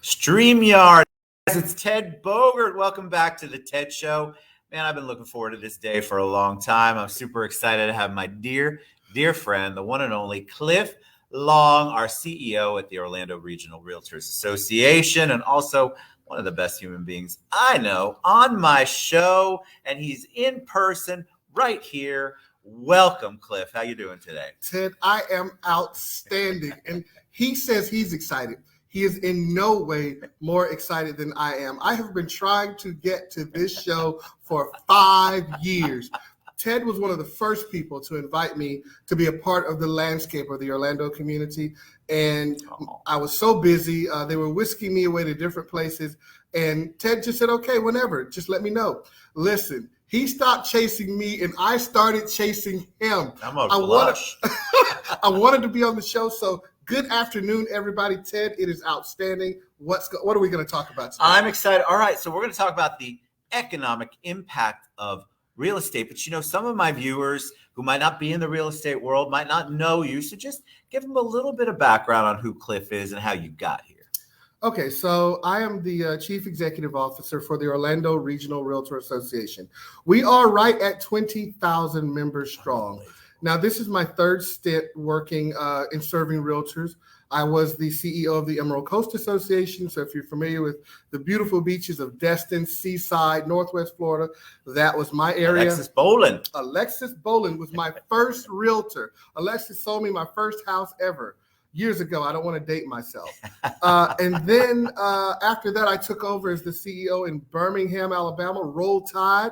StreamYard. It's Ted Bogert. Welcome back to the Ted Show. Man, I've been looking forward to this day for a long time. I'm super excited to have my dear friend, the one and only Cliff Long, our CEO at the Orlando Regional REALTOR Association, and also one of the best human beings I know on my show. And he's in person right here. Welcome, Cliff. How you doing today? Ted, I am outstanding. And he says he's excited. He is in no way more excited than I am. I have been trying to get to this show for 5 years. Ted was one of the first people to invite me to be a part of the landscape of the Orlando community. And I was so busy. They were whisking me away to different places. And Ted just said, okay, whenever, just let me know. Listen, he stopped chasing me and I started chasing him. I wanted to be on the show. So good afternoon, everybody. Ted, it is outstanding. What are we going to talk about today? I'm excited. All right. So we're going to talk about the economic impact of real estate. But, some of my viewers who might not be in the real estate world might not know you. So just give them a little bit of background on who Cliff is and how you got here. Okay, so I am the Chief Executive Officer for the Orlando Regional REALTOR Association. We are right at 20,000 members strong. Now, this is my third stint working in serving realtors. I was the CEO of the Emerald Coast Association. So if you're familiar with the beautiful beaches of Destin, Seaside, Northwest Florida, that was my area. Alexis Boland was my first realtor. Alexis sold me my first house ever. Years ago. I don't want to date myself. And then after that, I took over as the CEO in Birmingham, Alabama, Roll Tide,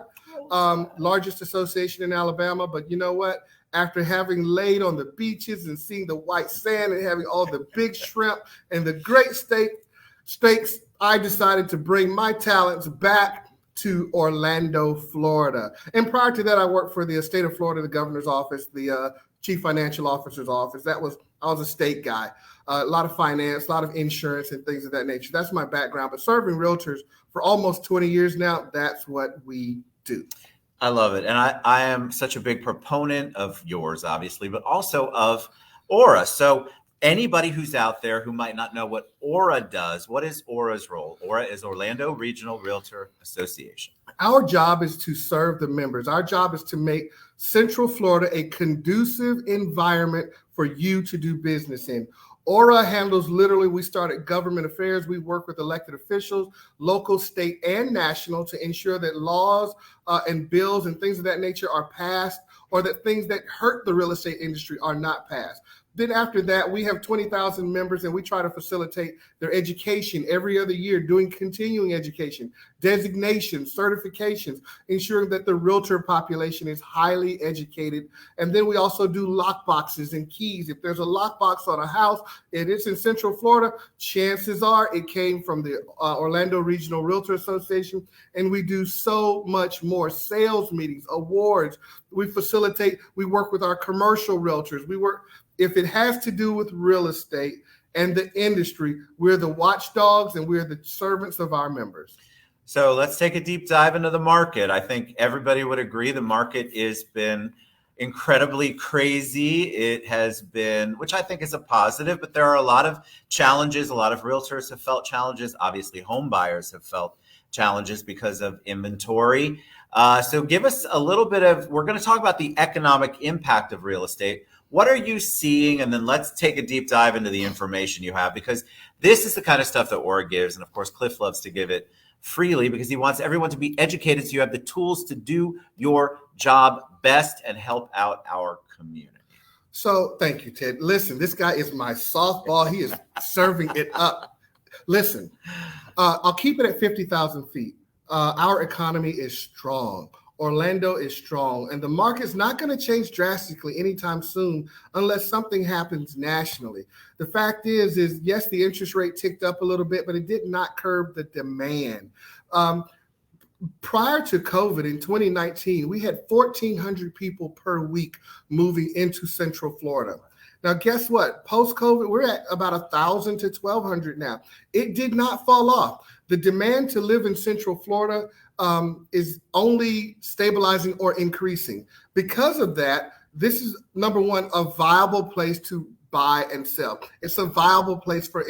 largest association in Alabama. But you know what? After having laid on the beaches and seeing the white sand and having all the big shrimp and the great steaks, I decided to bring my talents back to Orlando, Florida. And prior to that, I worked for the state of Florida, the governor's office, the chief financial officer's office. I was a state guy, a lot of finance, a lot of insurance and things of that nature. That's my background. But serving realtors for almost 20 years now, that's what we do. I love it. And I am such a big proponent of yours, obviously, but also of Aura. So anybody who's out there who might not know what Aura does, what is Aura's role? Aura is Orlando Regional REALTOR Association. Our job is to serve the members. Our job is to make Central Florida a conducive environment for you to do business in. Aura handles we started government affairs. We work with elected officials, local, state, and national to ensure that laws and bills and things of that nature are passed, or that things that hurt the real estate industry are not passed. Then after that, we have 20,000 members and we try to facilitate their education every other year, doing continuing education, designations, certifications, ensuring that the realtor population is highly educated. And then we also do lock boxes and keys. If there's a lockbox on a house and it's in Central Florida, chances are it came from the Orlando Regional REALTOR Association. And we do so much more: sales meetings, awards. We work with our commercial realtors. If it has to do with real estate and the industry, we're the watchdogs and we're the servants of our members. So let's take a deep dive into the market. I think everybody would agree the market has been incredibly crazy. It has been, which I think is a positive, but there are a lot of challenges. A lot of realtors have felt challenges. Obviously, home buyers have felt challenges because of inventory. So give us a little bit we're going to talk about the economic impact of real estate. What are you seeing? And then let's take a deep dive into the information you have, because this is the kind of stuff that Aura gives. And of course, Cliff loves to give it freely because he wants everyone to be educated so you have the tools to do your job best and help out our community. So thank you, Ted. Listen, this guy is my softball. He is serving it up. Listen, I'll keep it at 50,000 feet. Our economy is strong. Orlando is strong, and the market's not going to change drastically anytime soon unless something happens nationally. The fact is yes, the interest rate ticked up a little bit, but it did not curb the demand. Prior to COVID in 2019, we had 1,400 people per week moving into Central Florida. Now, guess what? Post-COVID, we're at about 1,000 to 1,200 now. It did not fall off. The demand to live in Central Florida is only stabilizing or increasing. Because of that, this is, number one, a viable place to buy and sell. It's a viable place for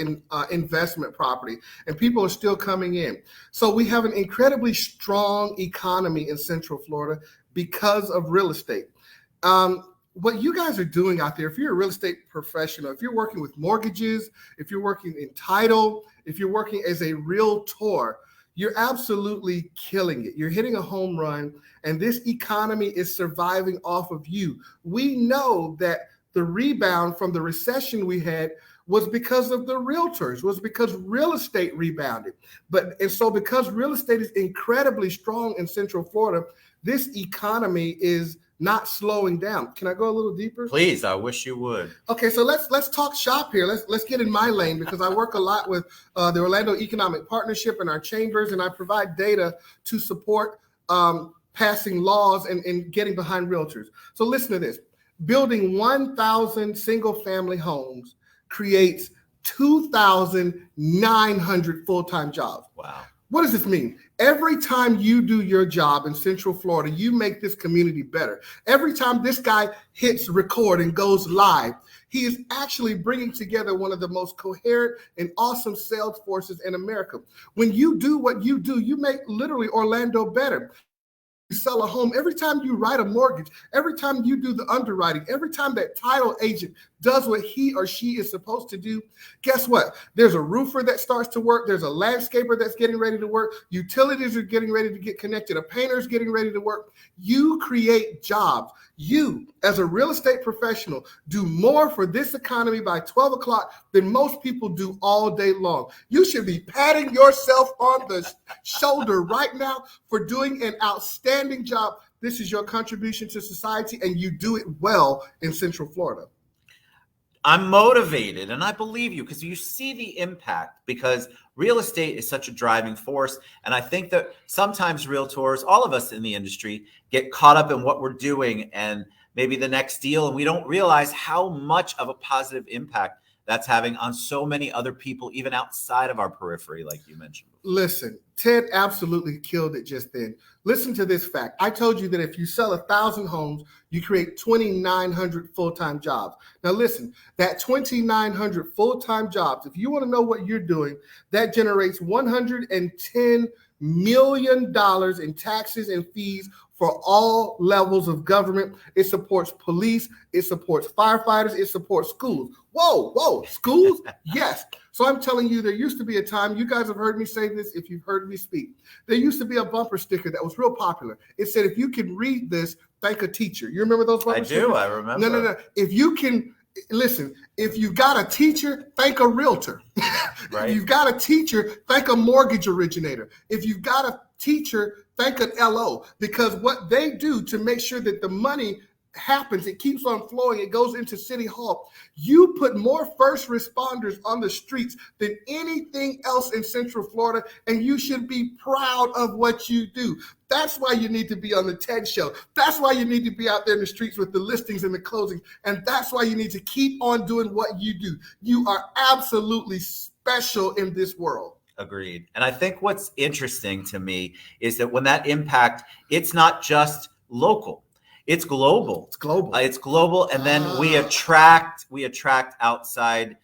investment property, and people are still coming in. So we have an incredibly strong economy in Central Florida because of real estate. What you guys are doing out there, if you're a real estate professional, if you're working with mortgages, if you're working in title, if you're working as a realtor, you're absolutely killing it. You're hitting a home run, and this economy is surviving off of you. We know that the rebound from the recession we had was because of the realtors, was because real estate rebounded. So because real estate is incredibly strong in Central Florida, this economy is not slowing down. Can I go a little deeper? Please, I wish you would. Okay, so let's talk shop here. Let's get in my lane, because I work a lot with the Orlando Economic Partnership and our chambers, and I provide data to support passing laws and getting behind realtors. So listen to this. Building 1,000 single-family homes creates 2,900 full-time jobs. Wow. What does this mean? Every time you do your job in Central Florida, you make this community better. Every time this guy hits record and goes live, he is actually bringing together one of the most coherent and awesome sales forces in America. When you do what you do, you make literally Orlando better. You sell a home, every time you write a mortgage, every time you do the underwriting, every time that title agent does what he or she is supposed to do, guess what? There's a roofer that starts to work. There's a landscaper that's getting ready to work. Utilities are getting ready to get connected. A painter is getting ready to work. You create jobs. You, as a real estate professional, do more for this economy by 12 o'clock than most people do all day long. You should be patting yourself on the shoulder right now for doing an outstanding job. This is your contribution to society, and you do it well in Central Florida. I'm motivated, and I believe you, because you see the impact, because real estate is such a driving force. And I think that sometimes realtors, all of us in the industry, get caught up in what we're doing and maybe the next deal, and we don't realize how much of a positive impact that's having on so many other people, even outside of our periphery, like you mentioned. Listen, Ted absolutely killed it just then. Listen to this fact. I told you that if you sell 1,000 homes, you create 2,900 full-time jobs. Now listen, that 2,900 full-time jobs, if you want to know what you're doing, that generates $110 million in taxes and fees for all levels of government. It supports police, it supports firefighters, it supports schools. Whoa, schools? Yes. So I'm telling you, there used to be a time, you guys have heard me say this if you've heard me speak. There used to be a bumper sticker that was real popular. It said, if you can read this, thank a teacher. You remember those bumper stickers? I remember. No. If you can, listen, if you got a teacher, thank a realtor. Right. If you've got a teacher, thank a mortgage originator. If you've got a teacher, thank an LO, because what they do to make sure that the money happens, it keeps on flowing, it goes into City Hall. You put more first responders on the streets than anything else in Central Florida, and you should be proud of what you do. That's why you need to be on the TED Show. That's why you need to be out there in the streets with the listings and the closings. And that's why you need to keep on doing what you do. You are absolutely special in this world. Agreed. And I think what's interesting to me is that when that impact, it's not just local. It's global. It's global. And then we attract outside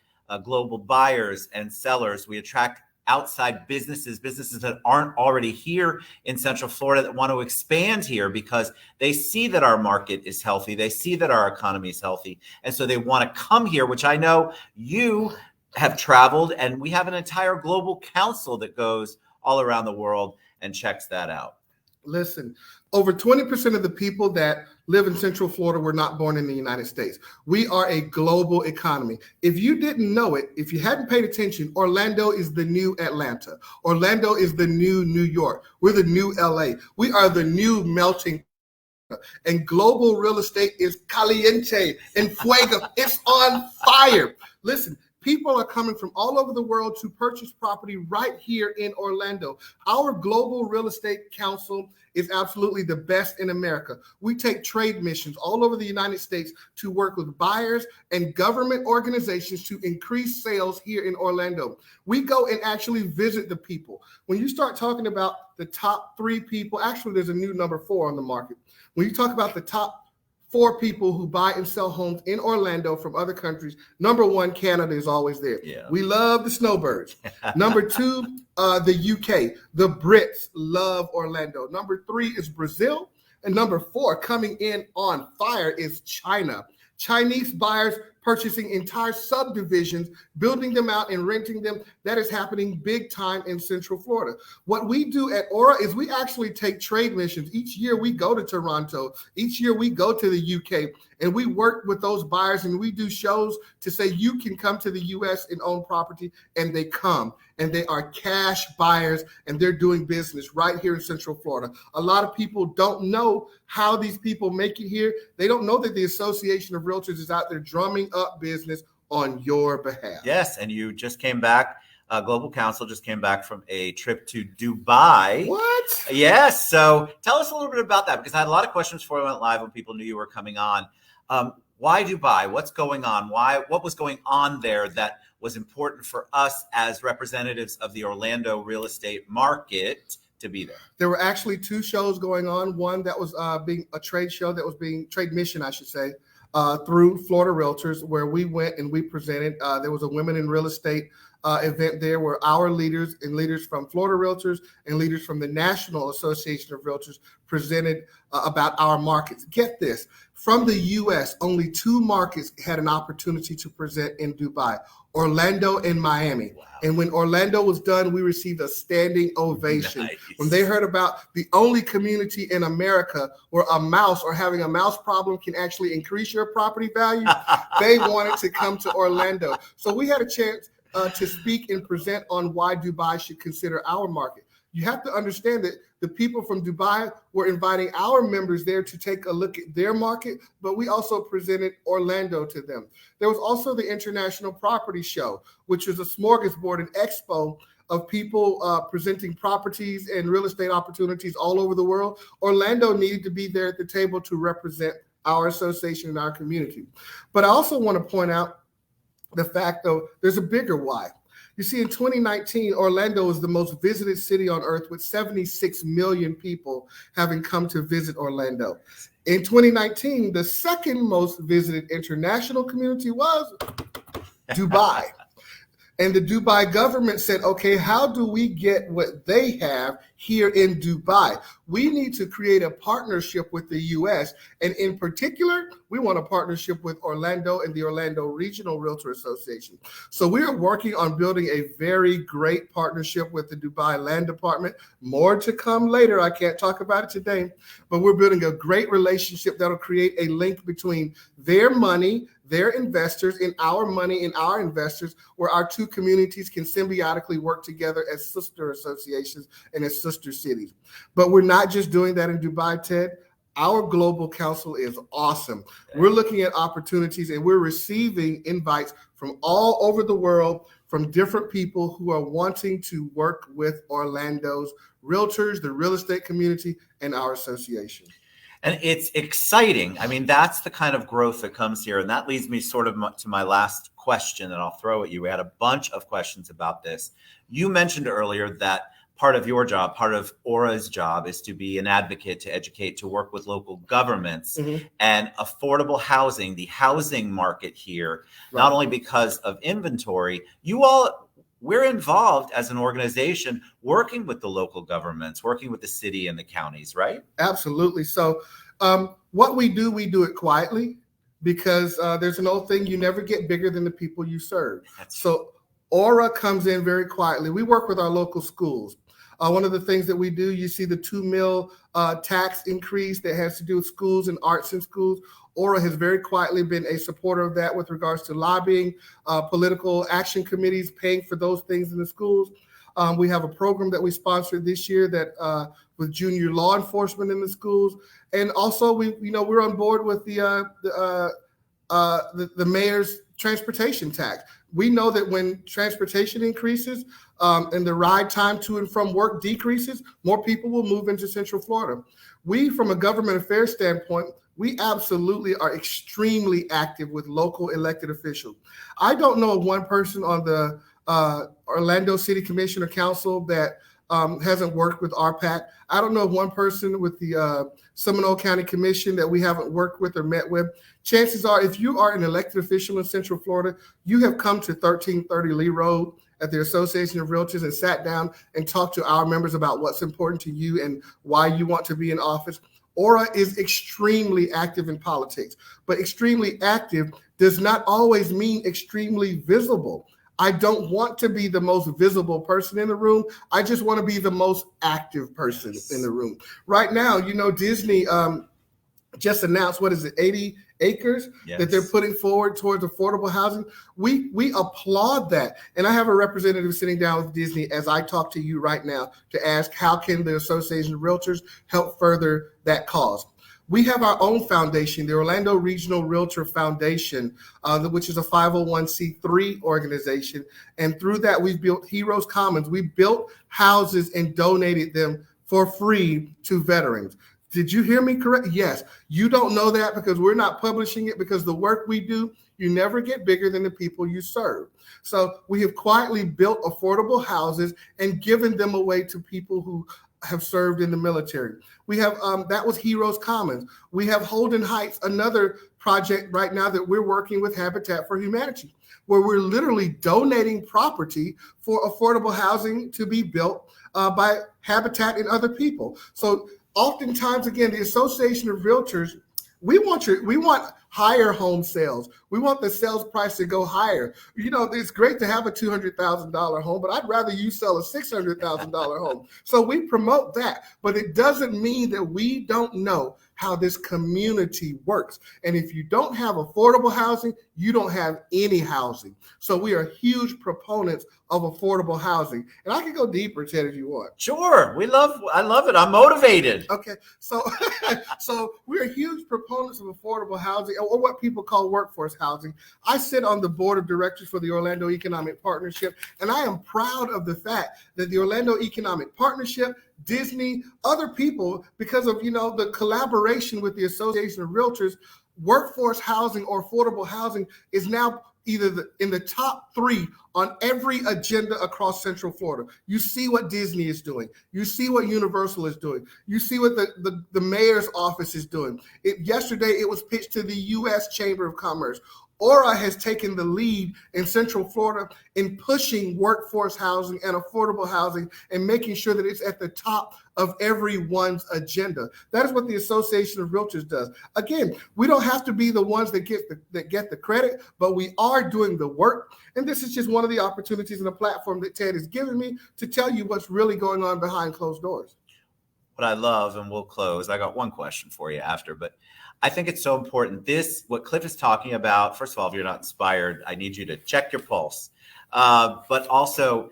global buyers and sellers. We attract outside businesses that aren't already here in Central Florida that want to expand here because they see that our market is healthy. They see that our economy is healthy. And so they want to come here, which I know you have traveled, and we have an entire global council that goes all around the world and checks that out. Listen, over 20% of the people that live in Central Florida were not born in the United States. We are a global economy. If you didn't know it, if you hadn't paid attention, Orlando is the new Atlanta. Orlando is the new New York. We're the new LA. We are the new melting. And global real estate is caliente and fuego. It's on fire. Listen, people are coming from all over the world to purchase property right here in Orlando. Our global real estate council is absolutely the best in America. We take trade missions all over the United States to work with buyers and government organizations to increase sales here in Orlando. We go and actually visit the people. When you start talking about the top 3 people, actually there's a new number 4 on the market. When you talk about the top for people who buy and sell homes in Orlando from other countries. Number one, Canada is always there. Yeah. We love the snowbirds. Number two, the UK. The Brits love Orlando. Number three is Brazil. And number four, coming in on fire, is China. Chinese buyers purchasing entire subdivisions, building them out and renting them. That is happening big time in Central Florida. What we do at Aura is we actually take trade missions. Each year we go to Toronto. Each year we go to the UK, and we work with those buyers, and we do shows to say you can come to the US and own property, and they come, and they are cash buyers, and they're doing business right here in Central Florida. A lot of people don't know how these people make it here. They don't know that the Association of Realtors is out there drumming up business on your behalf. Yes, and you just came back. Global Council just came back from a trip to Dubai. What? Yes. So tell us a little bit about that, because I had a lot of questions before we went live when people knew you were coming on. Why Dubai? What's going on? What was going on there that was important for us as representatives of the Orlando real estate market to be there? There were actually two shows going on. One that was being a trade show that was being trade mission, I should say, through Florida Realtors, where we went and we presented. There was a Women in Real Estate event there where our leaders and leaders from Florida Realtors and leaders from the National Association of Realtors presented about our markets. Get this, from the U.S., only two markets had an opportunity to present in Dubai: Orlando and Miami. Wow. And when Orlando was done, we received a standing ovation. Nice. When they heard about the only community in America where a mouse or having a mouse problem can actually increase your property value, they wanted to come to Orlando. So we had a chance to speak and present on why Dubai should consider our market. You have to understand that the people from Dubai were inviting our members there to take a look at their market, but we also presented Orlando to them. There was also the International Property Show, which was a smorgasbord and expo of people presenting properties and real estate opportunities all over the world. Orlando needed to be there at the table to represent our association and our community. But I also want to point out the fact, though, there's a bigger why. You see, in 2019, Orlando was the most visited city on earth, with 76 million people having come to visit Orlando. In 2019, the second most visited international community was Dubai. And the Dubai government said, okay, how do we get what they have here in Dubai? We need to create a partnership with the U.S. And in particular, we want a partnership with Orlando and the Orlando Regional REALTOR Association. So we are working on building a very great partnership with the Dubai Land Department. More to come later. I can't talk about it today, but we're building a great relationship that'll create a link between their money, their investors, and our money and our investors, where our two communities can symbiotically work together as sister associations and as sister cities. But we're not just doing that in Dubai, Ted. Our global council is awesome. We're looking at opportunities, and we're receiving invites from all over the world from different people who are wanting to work with Orlando's realtors, the real estate community, and our association. And it's exciting. I mean, that's the kind of growth that comes here. And that leads me sort of to my last question that I'll throw at you. We had a bunch of questions about this. You mentioned earlier that part of your job, part of Aura's job, is to be an advocate, to educate, to work with local governments, and affordable housing, the housing market here, right. Not only because of inventory, we're involved as an organization working with the local governments, working with the city and the counties, right? Absolutely. So what we do it quietly, because there's an old thing: you never get bigger than the people you serve. So Aura comes in very quietly. We work with our local schools. One of the things that we do, you see the $2 million tax increase that has to do with schools and arts in schools. Aura has very quietly been a supporter of that with regards to lobbying, political action committees, paying for those things in the schools. We have a program that we sponsored this year that with junior law enforcement in the schools, and also we're on board with the mayor's transportation tax. We know that when transportation increases and the ride time to and from work decreases, more people will move into Central Florida. We, from a government affairs standpoint, we absolutely are extremely active with local elected officials. I don't know of one person on the Orlando City Commission or Council that hasn't worked with RPAC. I don't know one person with the Seminole County Commission that we haven't worked with or met with. Chances are, if you are an elected official in Central Florida, you have come to 1330 Lee Road at the Association of Realtors and sat down and talked to our members about what's important to you and why you want to be in office. Aura is extremely active in politics, but extremely active does not always mean extremely visible. I don't want to be the most visible person in the room. I just want to be the most active person in the room. Right now, you know, Disney just announced, 80 acres that they're putting forward towards affordable housing. We applaud that. And I have a representative sitting down with Disney as I talk to you right now to ask, how can the Association of Realtors help further that cause? We have our own foundation, the Orlando Regional REALTOR Foundation, which is a 501c3 organization. And through that, we've built Heroes Commons. We built houses and donated them for free to veterans. Did you hear me correct? Yes. You don't know that because we're not publishing it, because the work we do, you never get bigger than the people you serve. So we have quietly built affordable houses and given them away to people who have served in the military. We have, that was Heroes Commons. We have Holden Heights, another project right now that we're working with Habitat for Humanity, where we're literally donating property for affordable housing to be built by Habitat and other people. So oftentimes, again, the Association of Realtors, we want higher home sales. We want the sales price to go higher. You know, it's great to have a $200,000 home, but I'd rather you sell a $600,000 home. So we promote that, but it doesn't mean that we don't know how this community works. And if you don't have affordable housing, you don't have any housing. So we are huge proponents of affordable housing. And I can go deeper, Ted, if you want. Sure. I love it. I'm motivated. Okay. So, so we're huge proponents of affordable housing, or what people call workforce housing. I sit on the board of directors for the Orlando Economic Partnership, and I am proud of the fact that the Orlando Economic Partnership, Disney, other people, because of, you know, the collaboration with the Association of Realtors, workforce housing or affordable housing is now either in the top 3 on every agenda across Central Florida. You see what Disney is doing. You see what Universal is doing. You see what the mayor's office is doing. Yesterday, it was pitched to the U.S. Chamber of Commerce. Aura has taken the lead in Central Florida in pushing workforce housing and affordable housing and making sure that it's at the top of everyone's agenda. That is what the Association of Realtors does. Again, we don't have to be the ones that get the credit, but we are doing the work. And this is just one of the opportunities and a platform that Ted has given me to tell you what's really going on behind closed doors. What I love, and we'll close, I got one question for you after, but I think it's so important. What Cliff is talking about, first of all, if you're not inspired, I need you to check your pulse. But also,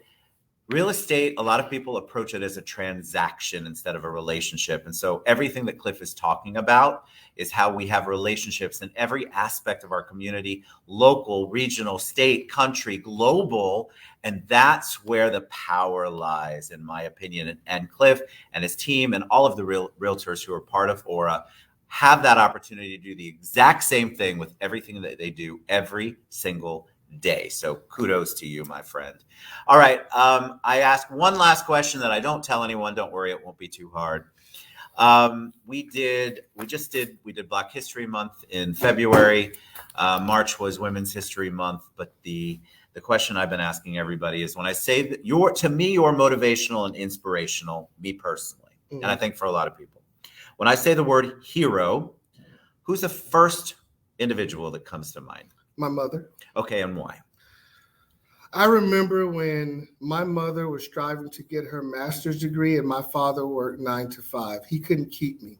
real estate, a lot of people approach it as a transaction instead of a relationship. And so everything that Cliff is talking about is how we have relationships in every aspect of our community, local, regional, state, country, global. And that's where the power lies, in my opinion. And Cliff and his team and all of the realtors who are part of Aura have that opportunity to do the exact same thing with everything that they do every single day. So kudos to you, my friend. All right. I asked one last question that I don't tell anyone. Don't worry, it won't be too hard. We did Black History Month in February. March was Women's History Month. But the question I've been asking everybody is, when I say that you're motivational and inspirational, me personally, and I think for a lot of people, when I say the word hero, who's the first individual that comes to mind? My mother. Okay, and why? I remember when my mother was striving to get her master's degree and my father worked 9 to 5. He couldn't keep me.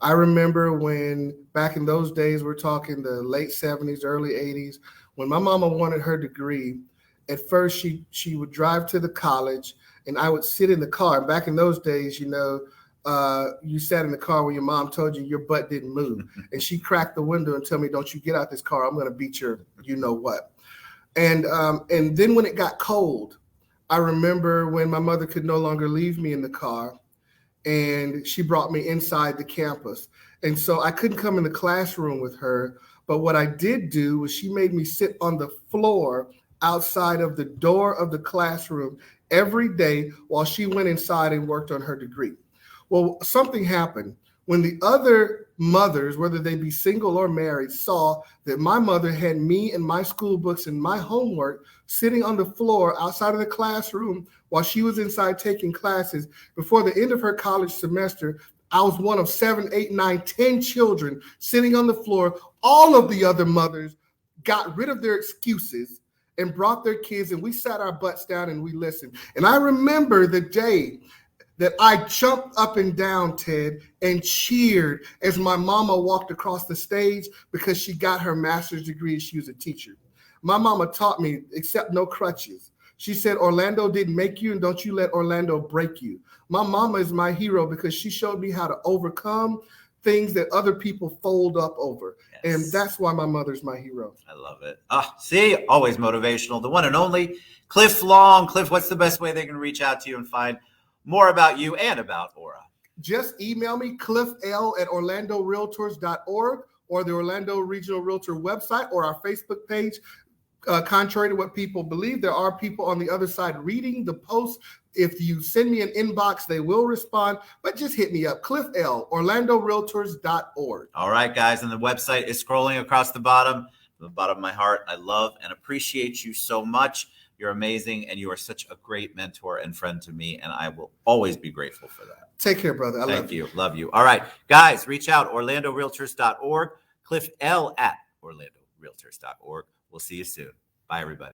I remember when, back in those days, we're talking the late 70s, early 80s, when my mama wanted her degree, at first she would drive to the college and I would sit in the car. And back in those days, you know, you sat in the car when your mom told you your butt didn't move, and she cracked the window and tell me, "Don't you get out this car? I'm going to beat your, you know what." And then when it got cold, I remember when my mother could no longer leave me in the car, and she brought me inside the campus, and so I couldn't come in the classroom with her. But what I did do was she made me sit on the floor outside of the door of the classroom every day while she went inside and worked on her degree. Well, something happened. When the other mothers, whether they be single or married, saw that my mother had me and my school books and my homework sitting on the floor outside of the classroom while she was inside taking classes, before the end of her college semester, I was one of 7, 8, 9, 10 children sitting on the floor. All of the other mothers got rid of their excuses and brought their kids, and we sat our butts down and we listened. And I remember the day that I jumped up and down, Ted, and cheered as my mama walked across the stage because she got her master's degree and she was a teacher. My mama taught me, accept no crutches. She said, Orlando didn't make you, and don't you let Orlando break you. My mama is my hero because she showed me how to overcome things that other people fold up over. Yes. And that's why my mother's my hero. I love it. See, always motivational. The one and only Cliff Long. Cliff, what's the best way they can reach out to you and find more about you and about Aura? Just email me, cliffl@orlandorealtors.org, or the Orlando Regional Realtor website, or our Facebook page. Contrary to what people believe, there are people on the other side reading the posts. If you send me an inbox, they will respond, but just hit me up, cliffl@orlandorealtors.org. All right, guys, and the website is scrolling across the bottom. From the bottom of my heart, I love and appreciate you so much. You're amazing, and you are such a great mentor and friend to me, and I will always be grateful for that. Take care, brother. Thank you. Love you. All right, guys, reach out, orlandorealtors.org, cliffl@orlandorealtors.org. We'll see you soon. Bye, everybody.